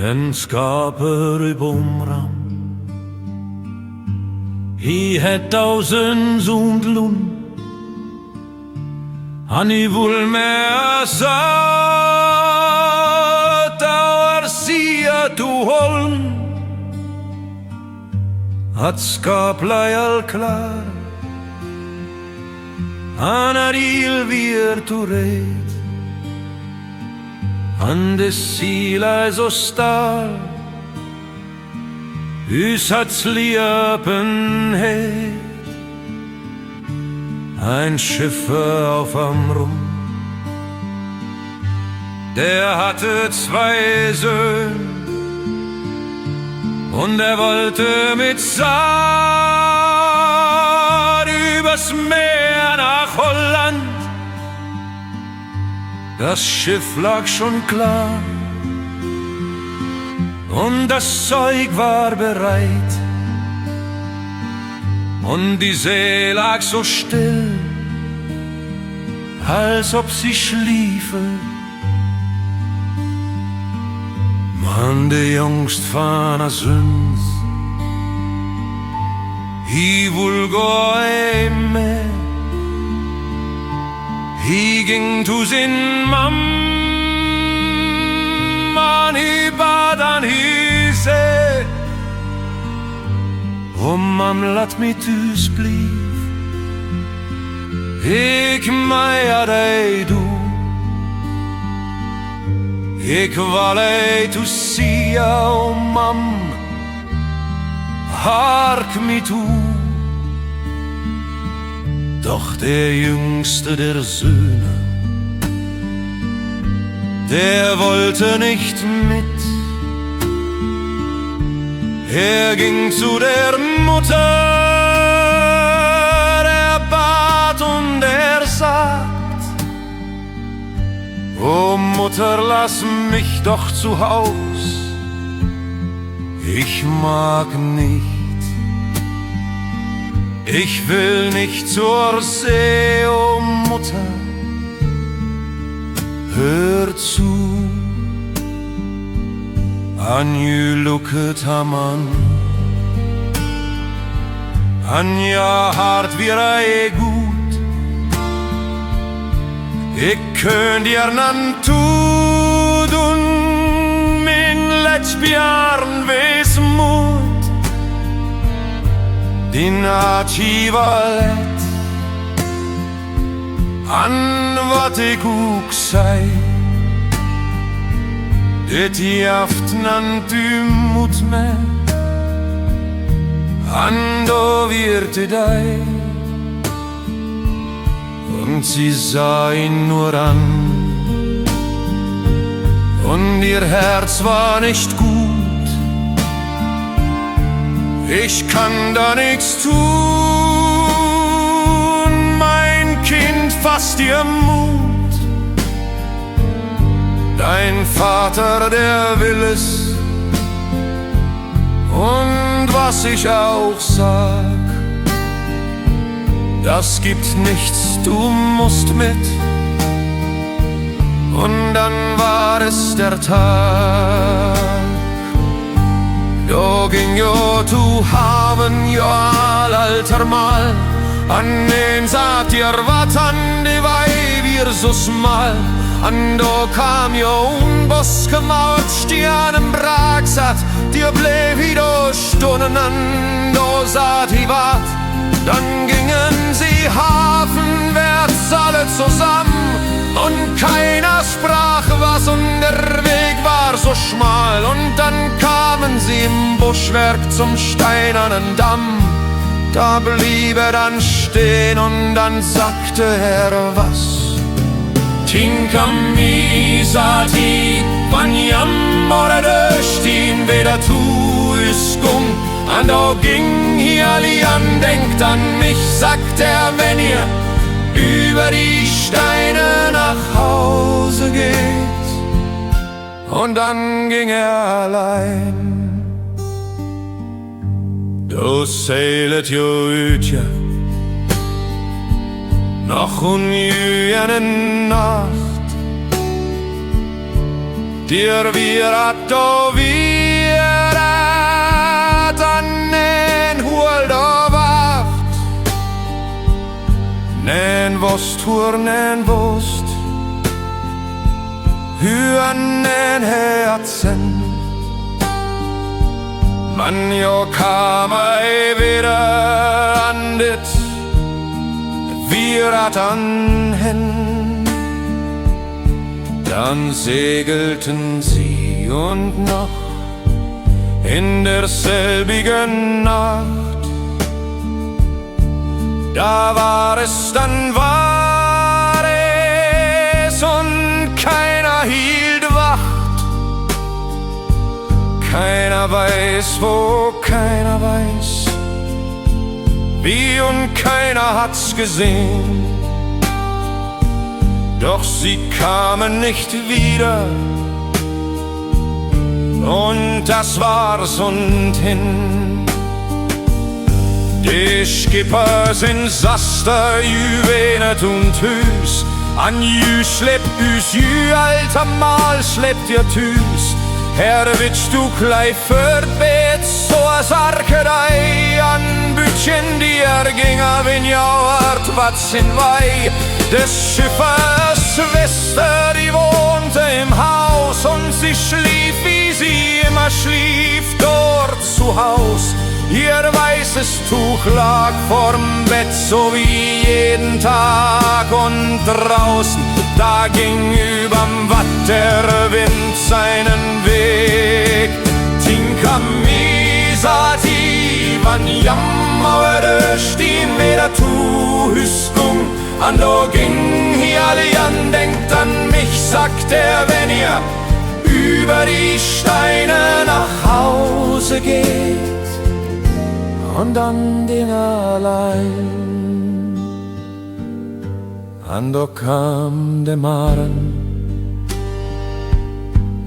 En skaper i bomram I het 1000 lund Han I vul med satt Our sia tu holm At skaplei al klar Han il vir tu red Han det sila så stal Usatzli öppenhet Ein Schiffer auf am Rum Der hatte 2 Söhne Und wollte mit Saat übers Meer nach Holland Das Schiff lag schon klar und das Zeug war bereit und die See lag so still, als ob sie schliefe. Man, de jongst van Azuns, I vulgo med. He ging to sin mamma, he bad and he said, oh mam, laat me thuis blief, ik mij had hij doen. Ik wil hij to see, oh mam, hark me toe. Doch der jüngste der Söhne, der wollte nicht mit. Ging zu der Mutter, er bat und er sagt, oh Mutter, lass mich doch zu Haus, ich mag nicht. Ich will nicht zur See, oh Mutter, hör zu. Anju looked ham an, Anja hart weer ei goed. Ik kun dir nan toedoen, min letjbjarn weesmoed. Din archivalet an wat ik ook zei. Dit jaft nant u moet me an do wirte dei. Und sie sah ihn nur an und ihr Herz war nicht gut. Ich kann da nichts tun, mein Kind, fass dir Mut. Dein Vater, der will es, und was ich auch sag, das gibt nichts, du musst mit. Und dann war es der Tag. Då ging jag to haven, jag alter mal. An den sagt ihr wat an de Weib ihr so smal. An då kam jag unbosgemauert, Stjernen bragsatt. Dir blev i då stunden an, då sagt i wat. Dann gingen sie hafenwärts alle zusammen. Und keiner sprach was und der Weg war so schmal. Und dann kamen sie im Buschwerk zum steinernen Damm. Da blieb er dann stehen und dann sagte er was. Tinkami sati, vanjam oradöstin weder tu iskung. Und da ging hier Lian, denkt an mich, sagt er, wenn ihr über die Steine nach Hause geht. Und dann ging er allein. Då seilet jo ut, ja, noch ungene Nacht. Dir wir att då vi oss turnen wust hyönnen herzen. Men jag kam ej vidare an det virat anhäng. Dann segelten sie und noch in derselbigen Nacht, da war es, dann war es und keiner hielt Wacht. Keiner weiß, wo, keiner weiß wie und keiner hat's gesehen. Doch sie kamen nicht wieder und das war's und hin. De skipper sin saster ju venet und hus. An ju släpp us ju alltamal släppt ihr tus. Her vitsch du klei förbet så sarker dei an bytjen dier ginga vin jauart wat sin vei. Des Schiffers Schwester, die wohnte im Haus und sie schlief, wie sie immer schlief, dort zu Haus. Ihr weißes Tuch lag vorm Bett, so wie jeden Tag, und draußen, da ging überm Watt der Wind seinen Weg. Tinka misati, van jammerde stien wieder tu Hüstung. An då ging hi alle an, denkt an mich, sagt er, wenn ihr über die Steine nach Hause geht und an den allein. An då kam de Maren,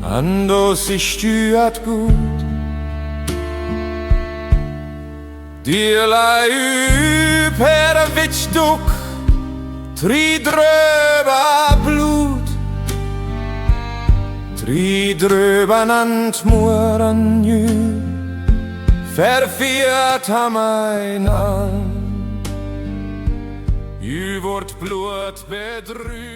an då sich stüat gut, dir lei per vitsch duk, tri dröber blod, tri dröber nant muren ju, verfiert ham ein an, ju vårt blod bedrüht.